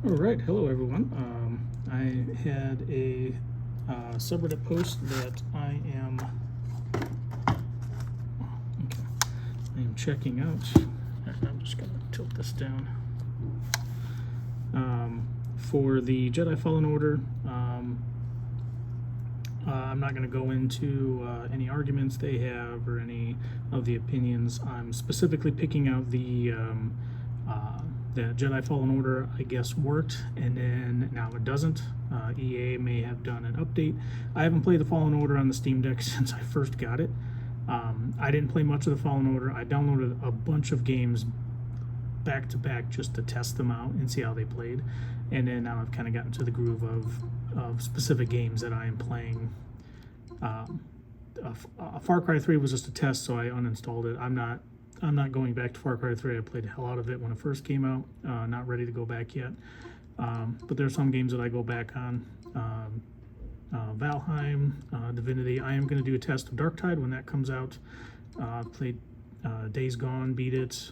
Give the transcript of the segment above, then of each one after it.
All right, hello everyone. I had a subreddit post that I am checking out. I'm just going to tilt this down for the Jedi Fallen Order. I'm not going to go into any arguments they have or any of the opinions. I'm specifically picking out the Jedi Fallen Order, I guess, worked, and then now it doesn't. EA may have done an update. I haven't played the Fallen Order on the Steam Deck since I first got it. I didn't play much of the Fallen Order. I downloaded a bunch of games back to back just to test them out and see how they played, and then now I've kind of gotten to the groove of specific games that I am playing. Far Cry 3 was just a test, so I uninstalled it. I'm not going back to Far Cry 3. I played the hell out of it when it first came out. Not ready to go back yet. But there are some games that I go back on. Valheim, Divinity. I am going to do a test of Darktide when that comes out. Played Days Gone, beat it.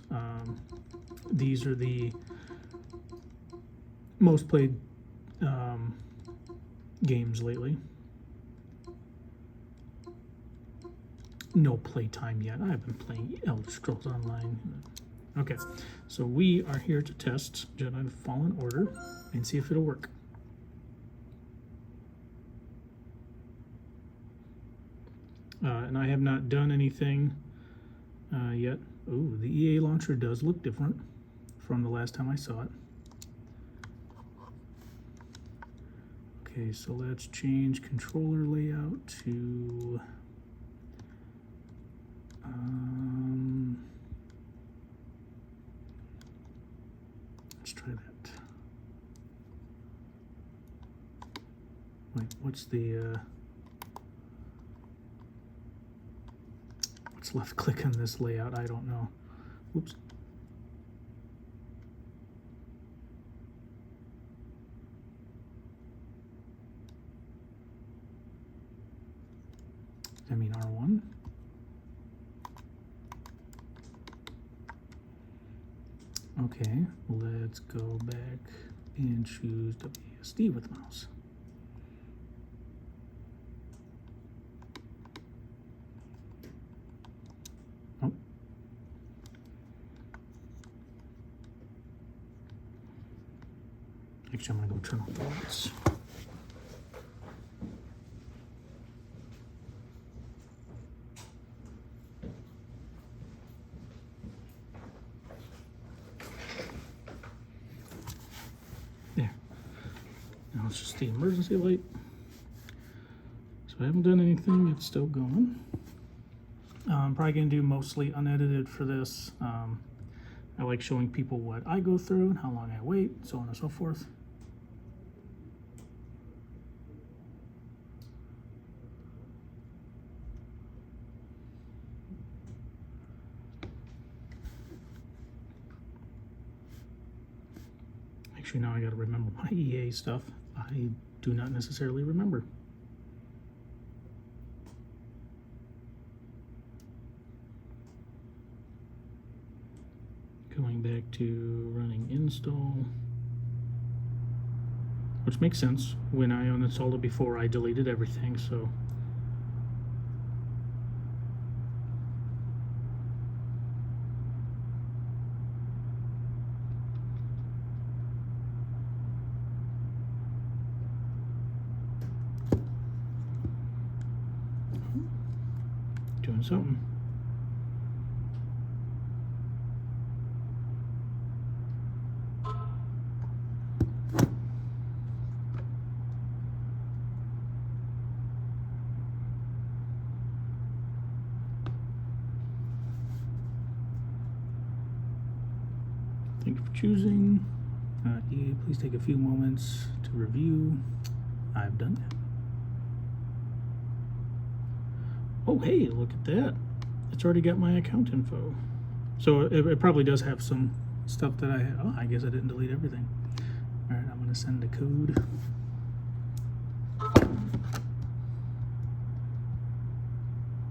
These are the most played games lately. No playtime yet. I've been playing Elder Scrolls Online. Okay, so we are here to test Jedi Fallen Order and see if it'll work. And I have not done anything yet. Ooh, the EA launcher does look different from the last time I saw it. Okay, so let's change controller layout to let's try that. Wait, what's the what's left click on this layout? I don't know. Whoops. I mean R1. Okay, let's go back and choose WASD with mouse. Oh. Actually, I'm going to go turn off the lights. There. Now it's just the emergency light. So I haven't done anything. It's still going. I'm probably going to do mostly unedited for this. I like showing people what I go through and how long I wait, so on and so forth. Actually, now I got to remember my EA stuff. I do not necessarily remember. Going back to running install, which makes sense. When I uninstalled it before, I deleted everything, so. Doing something. Thank you for choosing. EA, please take a few moments to review. I've done that. Oh, hey, look at that. It's already got my account info. So it probably does have some stuff that I have. Oh, I guess I didn't delete everything. All right, I'm going to send the code.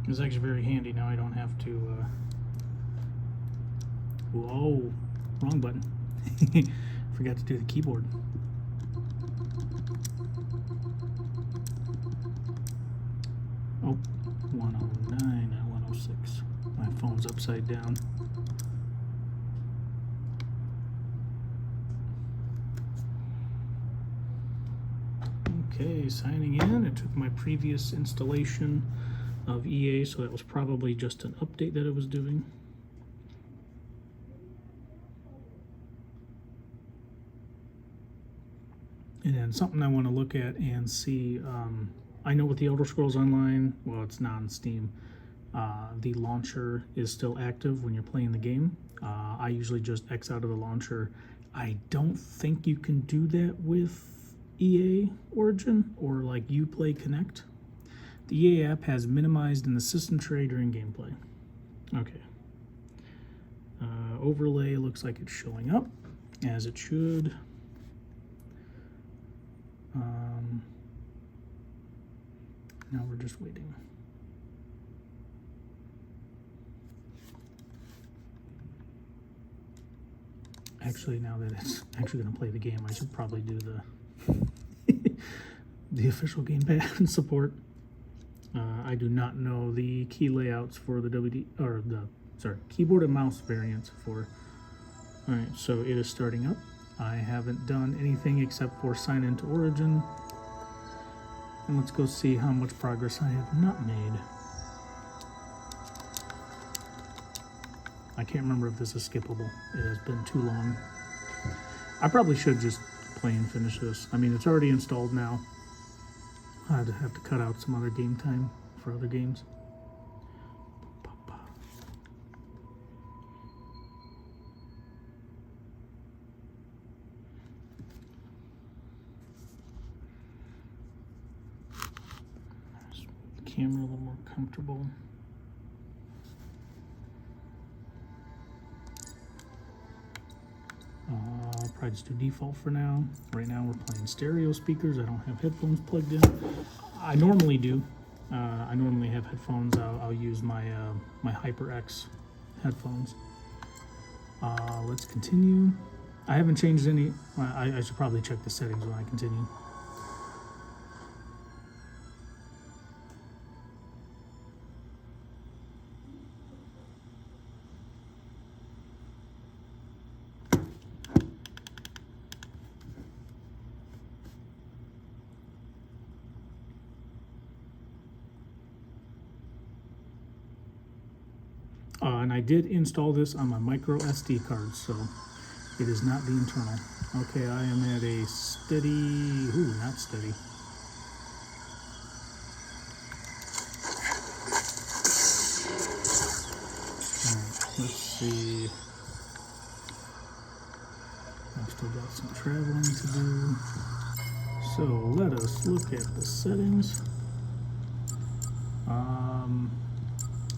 It's actually very handy now. I don't have to. Whoa, wrong button. Forgot to do the keyboard. Oh, 109, not 106. My phone's upside down. Okay, signing in. It took my previous installation of EA, so that was probably just an update that it was doing. And then something I want to look at and see, I know with the Elder Scrolls Online, well, it's non-Steam, the launcher is still active when you're playing the game. I usually just X out of the launcher. I don't think you can do that with EA Origin or like Uplay Connect. The EA app has minimized in the system tray during gameplay. Okay. Overlay looks like it's showing up, as it should. Now we're just waiting. Actually, now that it's actually going to play the game, I should probably do the the official gamepad support. I do not know the key layouts for the keyboard and mouse variants for. All right, so it is starting up. I haven't done anything except for sign into Origin. And let's go see how much progress I have not made. I can't remember if this is skippable. It has been too long. I probably should just play and finish this. I mean, it's already installed now. I'd have to cut out some other game time for other games. Camera a little more comfortable. Probably just do default for now. Right now we're playing stereo speakers. I don't have headphones plugged in. I normally do. I normally have headphones. I'll use my my HyperX headphones. Let's continue. I haven't changed any. I should probably check the settings when I continue. And I did install this on my micro SD card, so it is not the internal. Okay, I am at a steady, not steady. All right, let's see. I've still got some traveling to do. So let us look at the settings.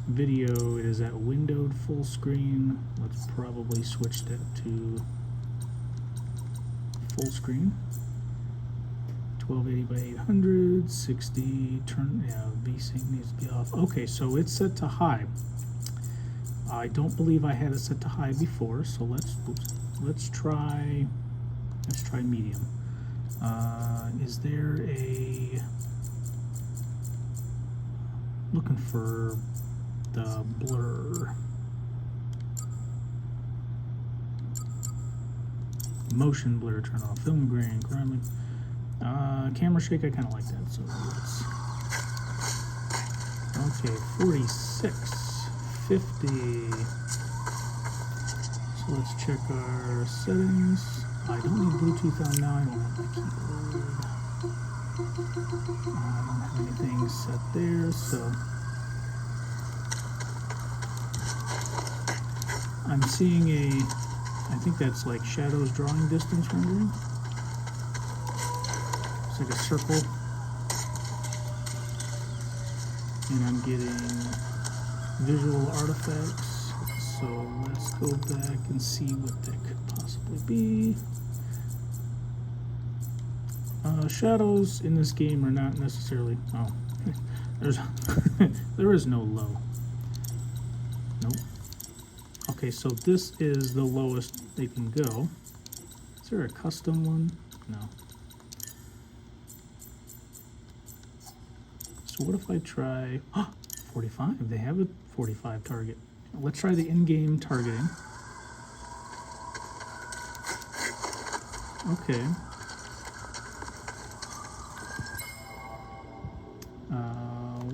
Video, it is at windowed full screen. Let's probably switch that to full screen. 1280 by 800, 60, turn, yeah, VSync needs to be off. Okay, so it's set to high. I don't believe I had it set to high before, so let's try medium. Is there a, looking for the blur, motion blur, turn off, film grain, camera shake, I kind of like that, so let's, okay, 46, 50, so let's check our settings. I don't need Bluetooth on now, I don't have my keyboard, I don't have anything set there, so I'm seeing I think that's like shadows drawing distance rendering. It's like a circle. And I'm getting visual artifacts. So let's go back and see what that could possibly be. Shadows in this game are not necessarily, there is no low. Nope. Okay, so this is the lowest they can go. Is there a custom one? No. So what if I try 45? They have a 45 target. Let's try the in-game targeting. Okay.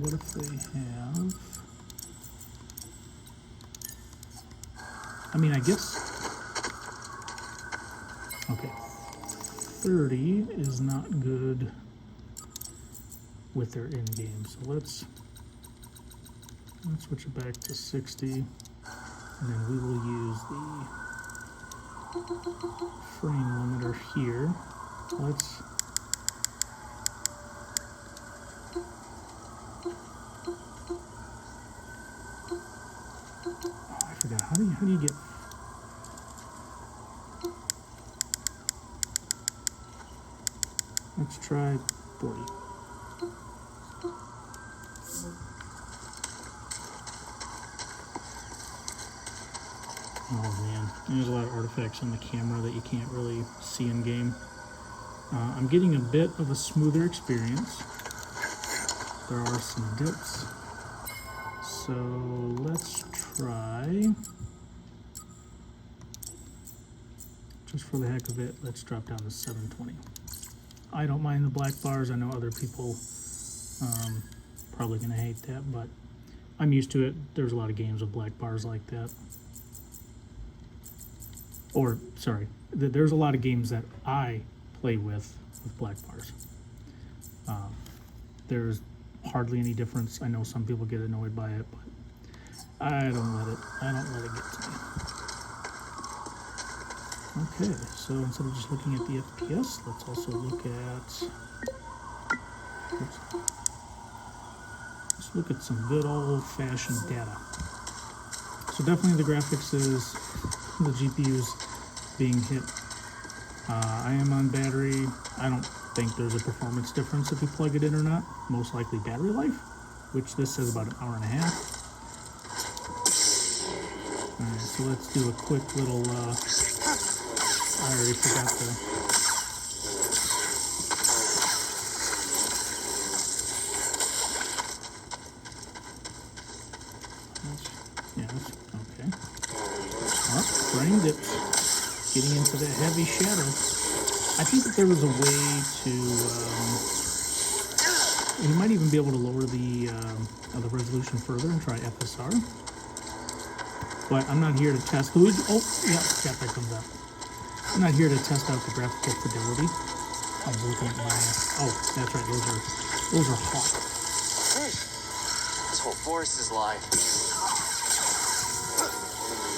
What if they have... I mean, I guess... Okay. 30 is not good with their in-game, so let's switch it back to 60, and then we will use the frame limiter here. Let's I forgot, how do you get... Let's try 40. Oh man, there's a lot of artifacts on the camera that you can't really see in game. I'm getting a bit of a smoother experience. There are some dips. So let's try, just for the heck of it, let's drop down to 720. I don't mind the black bars. I know other people probably gonna hate that, but I'm used to it. There's a lot of games with black bars like that. Or, sorry, there's a lot of games that I play with black bars. There's hardly any difference. I know some people get annoyed by it, but I don't let it get to me. Okay, so instead of just looking at the FPS, let's also look at, let's look at some good old-fashioned data. So definitely the graphics is, the GPU's being hit. I am on battery. I don't think there's a performance difference if you plug it in or not. Most likely battery life, which this says about an hour and a half. Alright, so let's do a quick little, I already forgot the... Okay. Oh, frame dips. Getting into the heavy shadow. I think that there was a way to, you might even be able to lower the resolution further and try FSR. But I'm not here to test. Oh, yeah, that comes up. I'm not here to test out the graphical fidelity. I was looking at my, oh, that's right, those are hot. This whole forest is live.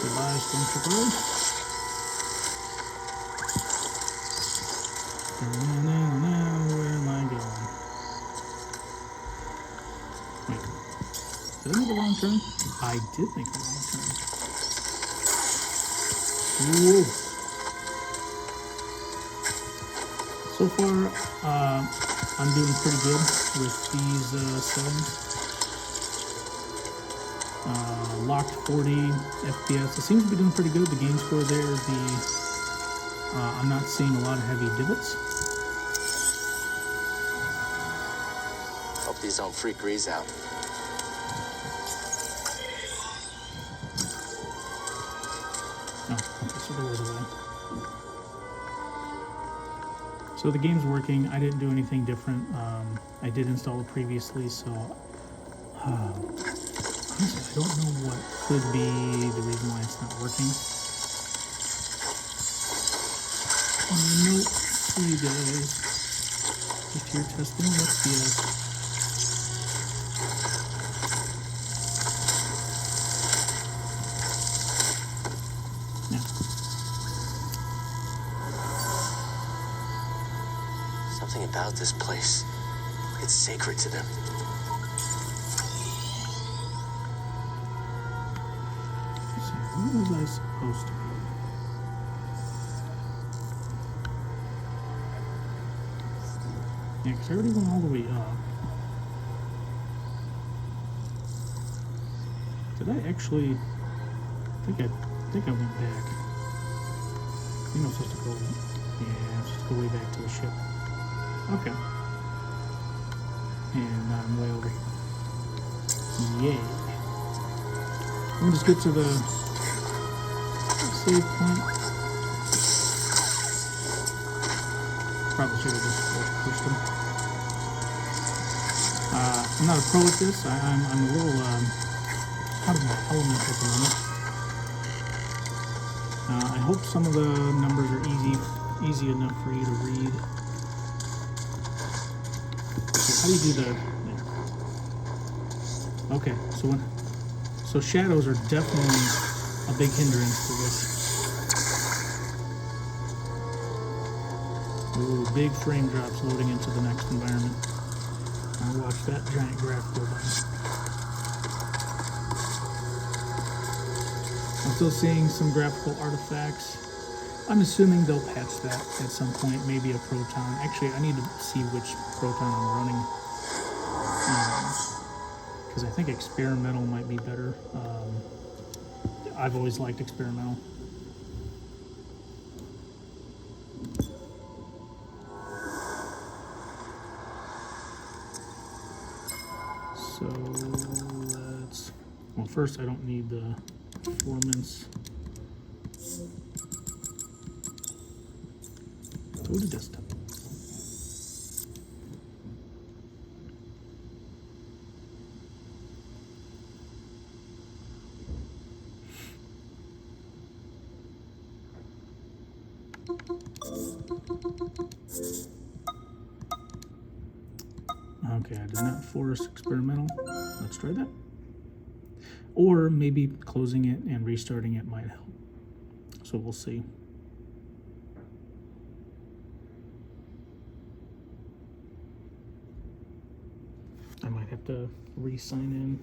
Goodbye, Stormtrooper. Where am I going? Wait, did I make a wrong turn? I did make a wrong turn. Whoa. So far, I'm doing pretty good with these settings. Locked 40 FPS. It seems to be doing pretty good. The game score there, I'm not seeing a lot of heavy divots. Hope these don't freak Grease out. Oh, okay, so there was a way. So the game's working. I didn't do anything different. I did install it previously, so honestly, I don't know what could be the reason why it's not working. Nope. See you guys. If you're testing FPS. Yeah. Something about this place. It's sacred to them. So where was I supposed to be? Yeah, because I already went all the way up. Did I actually... I think I went back. I think I'm supposed to go... Yeah, I'm supposed to go way back to the ship. Okay. And I'm way over. Yay. We'll just get to the save point. Probably should have just pushed them. I'm not a pro at this. I'm a little out of my element at the moment. I hope some of the numbers are easy enough for you to read. So how do you do the? There. Okay, so shadows are definitely a big hindrance to this. Ooh, big frame drops loading into the next environment. I'll watch that giant graph go by. I'm still seeing some graphical artifacts. I'm assuming they'll patch that at some point, maybe a Proton. Actually, I need to see which Proton I'm running. Because I think experimental might be better. I've always liked experimental. So let's, well, first I don't need the performance. Go to desktop. Okay, I did not force experimental. Let's try that. Or maybe closing it and restarting it might help. So we'll see. I might have to re-sign in.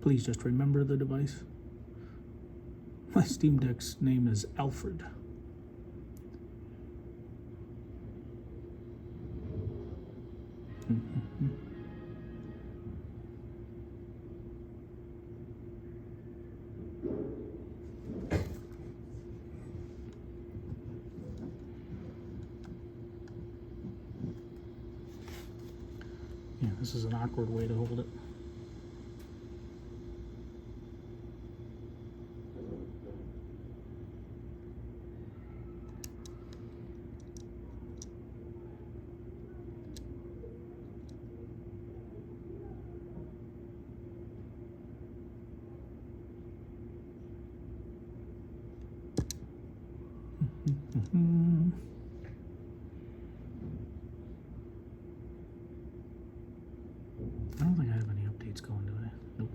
Please just remember the device. My Steam Deck's name is Alfred. Yeah, this is an awkward way to hold it. I don't think I have any updates going, do I? Nope.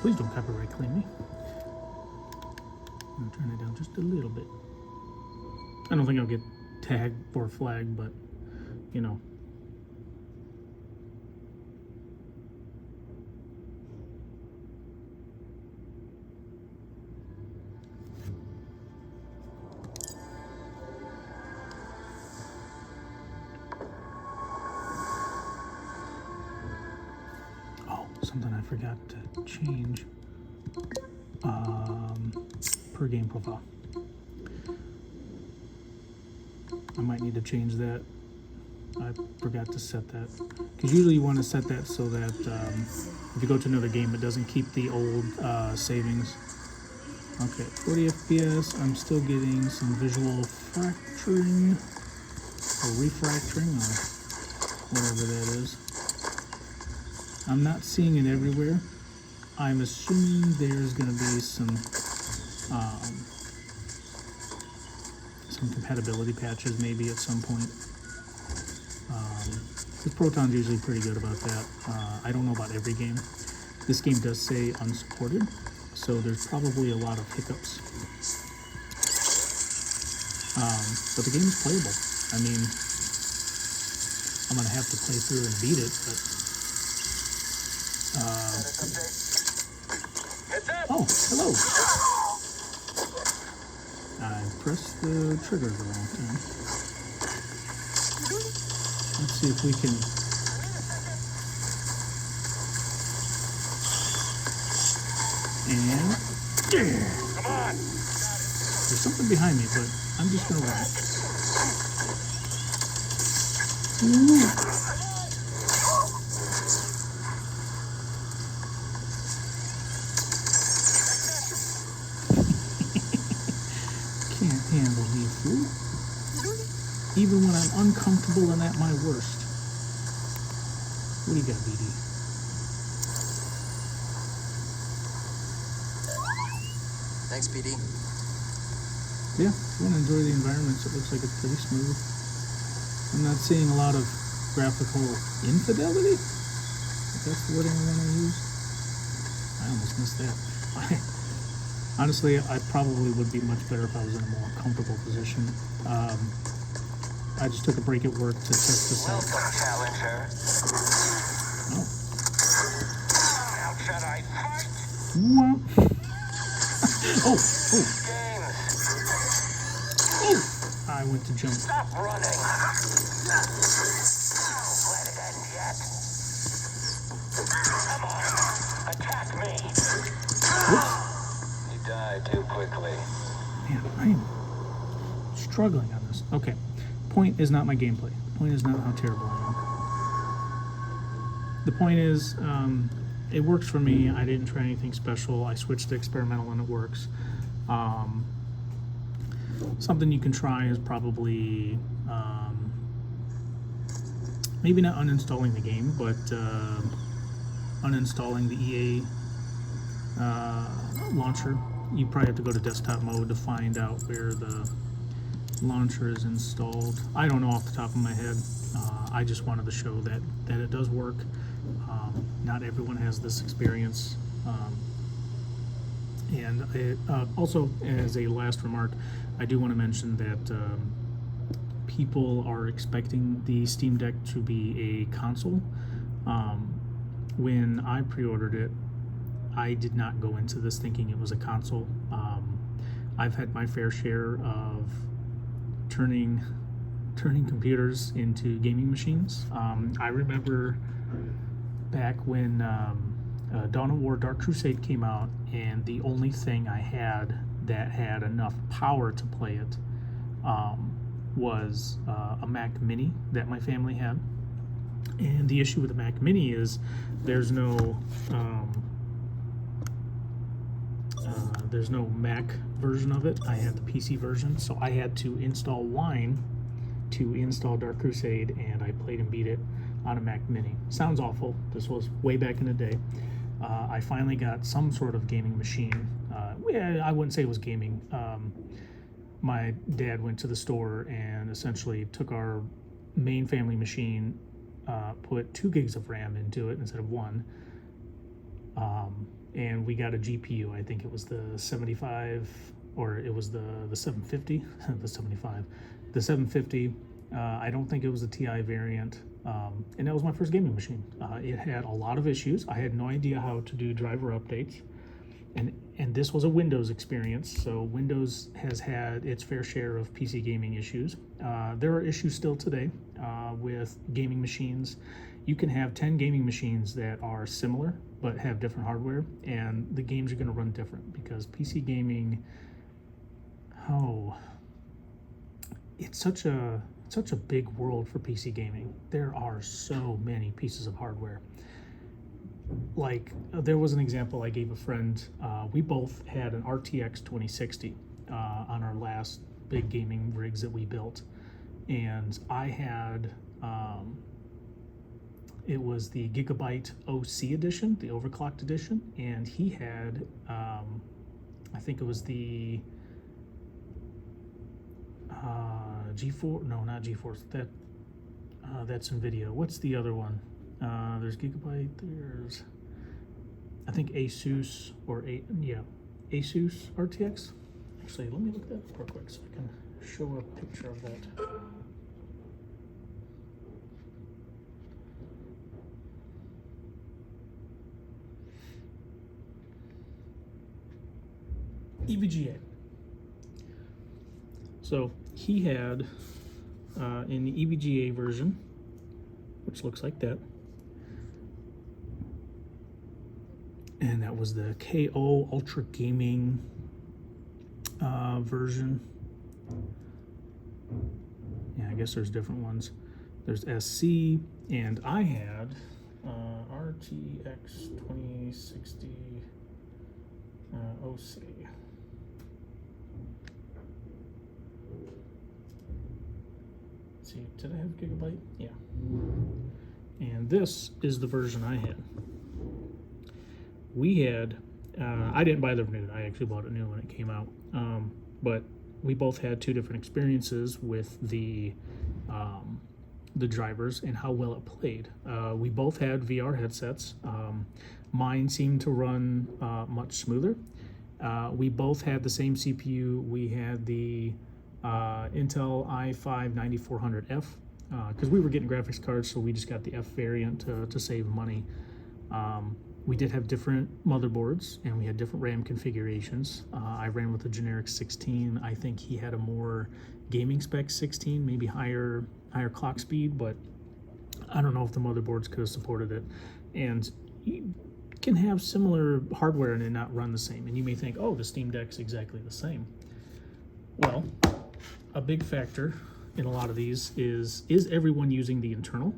Please don't copyright claim me. I'm gonna turn it down just a little bit. I don't think I'll get tagged or flagged, but you know. Something I forgot to change. Per game profile. I might need to change that. I forgot to set that. Because usually you want to set that so that if you go to another game, it doesn't keep the old savings. Okay, 40 FPS. I'm still getting some visual fracturing or refractoring or whatever that is. I'm not seeing it everywhere. I'm assuming there's going to be some compatibility patches maybe at some point. This Proton's usually pretty good about that. I don't know about every game. This game does say unsupported, so there's probably a lot of hiccups. But the game is playable. I mean, I'm gonna have to play through and beat it, but oh, hello. I pressed the trigger the wrong time. Let's see if we can. And Come on. there's something behind me, but I'm just gonna run. Can't handle me, fool. Even when I'm uncomfortable and at my worst. What do you got, BD? Thanks, PD. Yeah, if you want to enjoy the environments, it looks like it's pretty smooth. I'm not seeing a lot of graphical infidelity. If that's the wording I want to use. I almost missed that. Honestly, I probably would be much better if I was in a more comfortable position. I just took a break at work to test this out. Welcome, Challenger. Oh. Now, Jedi, fight! Wah. Oh, Games. I went to jump. Stop running. Don't let it end yet. Come on. Attack me. You died too quickly. Man, I am struggling on this. Okay. Point is not my gameplay. The point is not how terrible I am. The point is, it works for me. I didn't try anything special. I switched to experimental and it works. Something you can try is probably maybe not uninstalling the game, but uninstalling the EA launcher. You probably have to go to desktop mode to find out where the launcher is installed. I don't know off the top of my head. I just wanted to show that it does work. Not everyone has this experience. And it, also, as a last remark, I do want to mention that people are expecting the Steam Deck to be a console. When I pre-ordered it, I did not go into this thinking it was a console. I've had my fair share of turning computers into gaming machines. I remember back when Dawn of War Dark Crusade came out, and the only thing I had that had enough power to play it was a Mac Mini that my family had. And the issue with the Mac Mini is there's no Mac version of it. I had the PC version, so I had to install Wine to install Dark Crusade, and I played and beat it on a Mac Mini. Sounds awful. This was way back in the day. I finally got some sort of gaming machine. I wouldn't say it was gaming. My dad went to the store and essentially took our main family machine, put 2 gigs of RAM into it instead of 1. And we got a GPU. I think it was the 75, or it was the 750, the 75, the 750. I don't think it was the TI variant. And that was my first gaming machine. It had a lot of issues. I had no idea how to do driver updates. And this was a Windows experience, so Windows has had its fair share of PC gaming issues. There are issues still today with gaming machines. You can have 10 gaming machines that are similar but have different hardware, and the games are going to run different because PC gaming, it's such a big world for PC gaming. There are so many pieces of hardware. Like, there was an example I gave a friend. We both had an RTX 2060 on our last big gaming rigs that we built, and I had it was the Gigabyte OC edition, the overclocked edition, and he had I think it was the G4, no, not GeForce, that's NVIDIA. What's the other one? There's Gigabyte, there's, I think Asus, or Asus RTX. Actually, let me look that up real quick so I can show a picture of that. EVGA. So he had in the EVGA version, which looks like that, and that was the KO Ultra Gaming version. Yeah, I guess there's different ones. There's SC, and I had RTX 2060 OC. Let's see, did I have Gigabyte? Yeah. And this is the version I had. We had, I didn't buy the new, I actually bought it new when it came out. But we both had two different experiences with the drivers and how well it played. We both had VR headsets. Mine seemed to run much smoother. We both had the same CPU. We had the Intel i5-9400F because we were getting graphics cards, so we just got the F variant to save money. We did have different motherboards and we had different RAM configurations. I ran with a generic 16. I think he had a more gaming spec 16, maybe higher clock speed, but I don't know if the motherboards could have supported it. And you can have similar hardware and it not run the same. And you may think, oh, the Steam Deck's exactly the same. Well, a big factor in a lot of these is everyone using the internal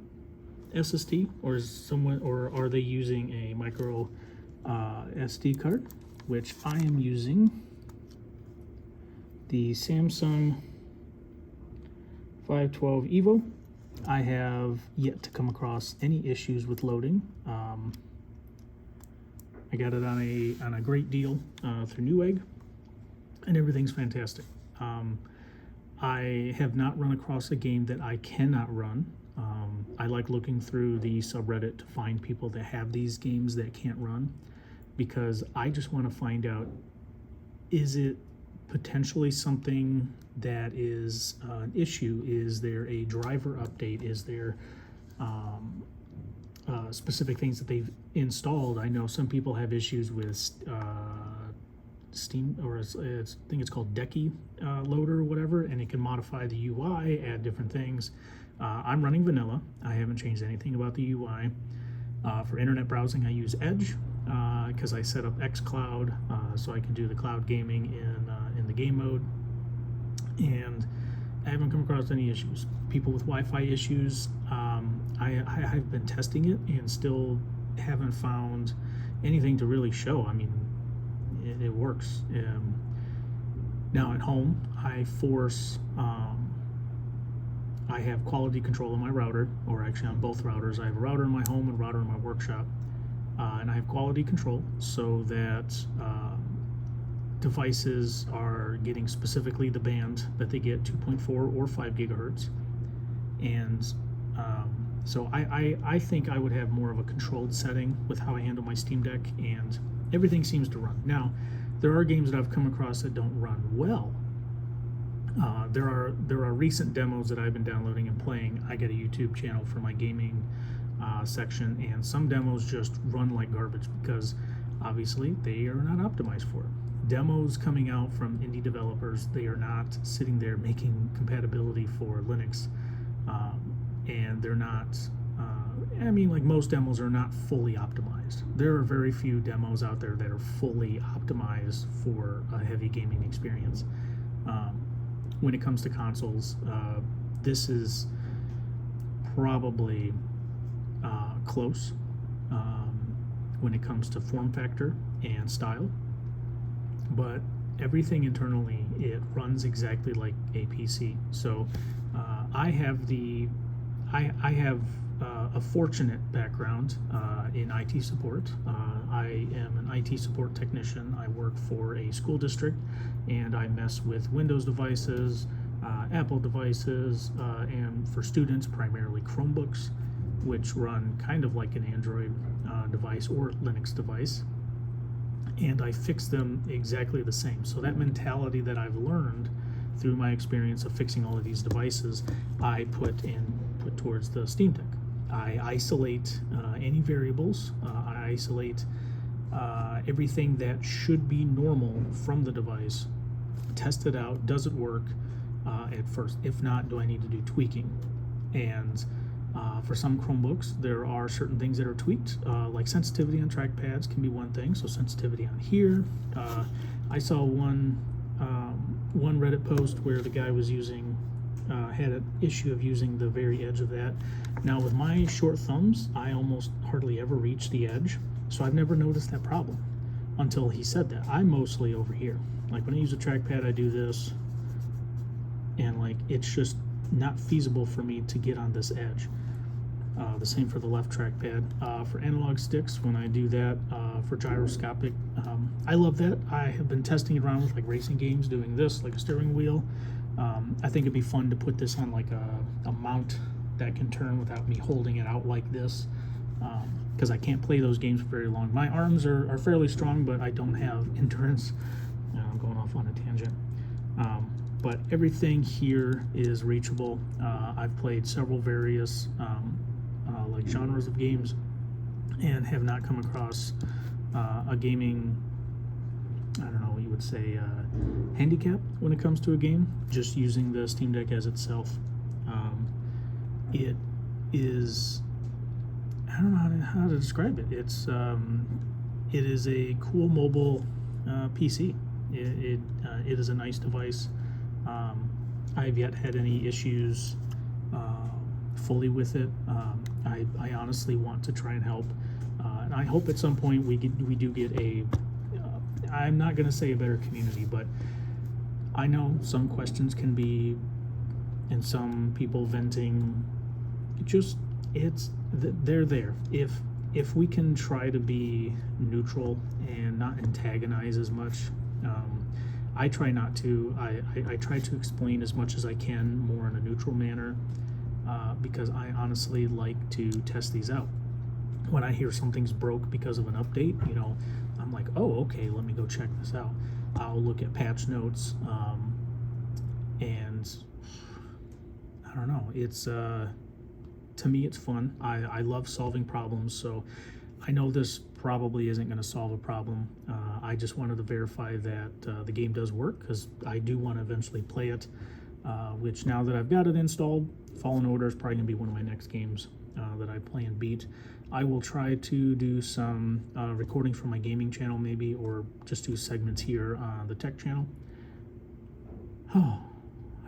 SSD, or are they using a micro SD card, which I am using the Samsung 512 EVO. I have yet to come across any issues with loading. I got it on a great deal through Newegg, and everything's fantastic. I have not run across a game that I cannot run. I like looking through the subreddit to find people that have these games that can't run, because I just want to find out, is it potentially something that is an issue? Is there a driver update? Is there specific things that they've installed? I know some people have issues with Steam, or I think it's called Decky loader or whatever, and it can modify the UI, add different things. I'm running vanilla. I haven't changed anything about the UI. For internet browsing, I use Edge because I set up xCloud so I can do the cloud gaming in the game mode. And I haven't come across any issues. People with Wi-Fi issues, I've been testing it and still haven't found anything to really show. I mean, it works. Now at home, I have quality control on my router, or actually on both routers. I have a router in my home and a router in my workshop. And I have quality control so that devices are getting specifically the band that they get, 2.4 or 5 gigahertz. And so I think I would have more of a controlled setting with how I handle my Steam Deck, and everything seems to run. Now, there are games that I've come across that don't run well. There are recent demos that I've been downloading and playing. I get a YouTube channel for my gaming section, and some demos just run like garbage because obviously they are not optimized for it. Demos coming out from indie developers, they are not sitting there making compatibility for Linux, and they're not, I mean, like most demos are not fully optimized. There are very few demos out there that are fully optimized for a heavy gaming experience. When it comes to consoles, this is probably close when it comes to form factor and style, but everything internally, it runs exactly like a PC. So I have a fortunate background in IT support. I am an IT support technician. I work for a school district, and I mess with Windows devices, Apple devices, and for students, primarily Chromebooks, which run kind of like an Android device or Linux device. And I fix them exactly the same. So that mentality that I've learned through my experience of fixing all of these devices, I put towards the Steam Deck. I isolate any variables. I isolate everything that should be normal from the device. Test it out. Does it work at first? If not, do I need to do tweaking? And for some Chromebooks, there are certain things that are tweaked, like sensitivity on trackpads can be one thing. So sensitivity on here. I saw one Reddit post where the guy was using had an issue of using the very edge of that. Now with my short thumbs, I almost hardly ever reach the edge, so I've never noticed that problem until he said that. I'm mostly over here. Like when I use a trackpad, I do this, and like it's just not feasible for me to get on this edge. The same for the left trackpad. For analog sticks, when I do that for gyroscopic, I love that. I have been testing it around with like racing games, doing this like a steering wheel. I think it'd be fun to put this on like a mount that can turn without me holding it out like this, because I can't play those games for very long. My arms are fairly strong, but I don't have endurance. I'm going off on a tangent. But everything here is reachable. I've played several various like genres of games and have not come across a gaming, I don't know what you would say, handicap when it comes to a game, just using the Steam Deck as itself. It is, I don't know how to describe it. It is a cool mobile PC. It is a nice device. I've yet had any issues fully with it. I honestly want to try and help, and I hope at some point we do get a. I'm not going to say a better community, but I know some questions can be, and some people venting. They're there. If we can try to be neutral and not antagonize as much. I try not to. I try to explain as much as I can, more in a neutral manner, because I honestly like to test these out. When I hear something's broke because of an update, I'm like, oh, okay, let me go check this out. I'll look at patch notes, and I don't know. It's to me, it's fun. I love solving problems, so I know this probably isn't going to solve a problem. I just wanted to verify that the game does work, because I do want to eventually play it, which now that I've got it installed, Fallen Order is probably going to be one of my next games that I play and beat. I will try to do some recording from my gaming channel maybe, or just do segments here on the tech channel. Oh,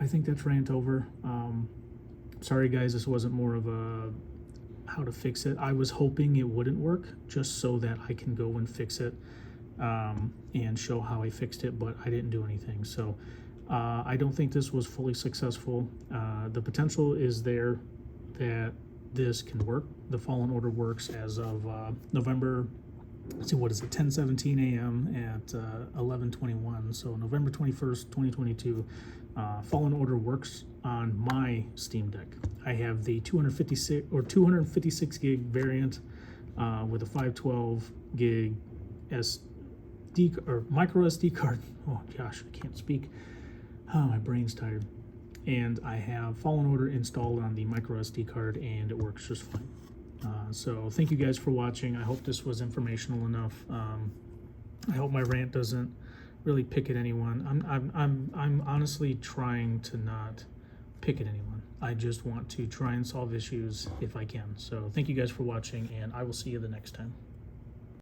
I think that's rant over. Sorry guys, this wasn't more of a how to fix it. I was hoping it wouldn't work, just so that I can go and fix it and show how I fixed it, but I didn't do anything. So I don't think this was fully successful. The potential is there that this can work. The Fallen Order works as of November, let's see, what is it, 10:17 a.m. at 11:21, so November 21st, 2022. Fallen Order works on my Steam Deck. I have the 256 gig variant with a 512 gig SD or micro SD card. Oh gosh, I can't speak. Oh, my brain's tired. And I have Fallen Order installed on the micro SD card, and it works just fine. So thank you guys for watching. I hope this was informational enough. I hope my rant doesn't really pick at anyone. I'm honestly trying to not pick at anyone. I just want to try and solve issues if I can. So thank you guys for watching, and I will see you the next time.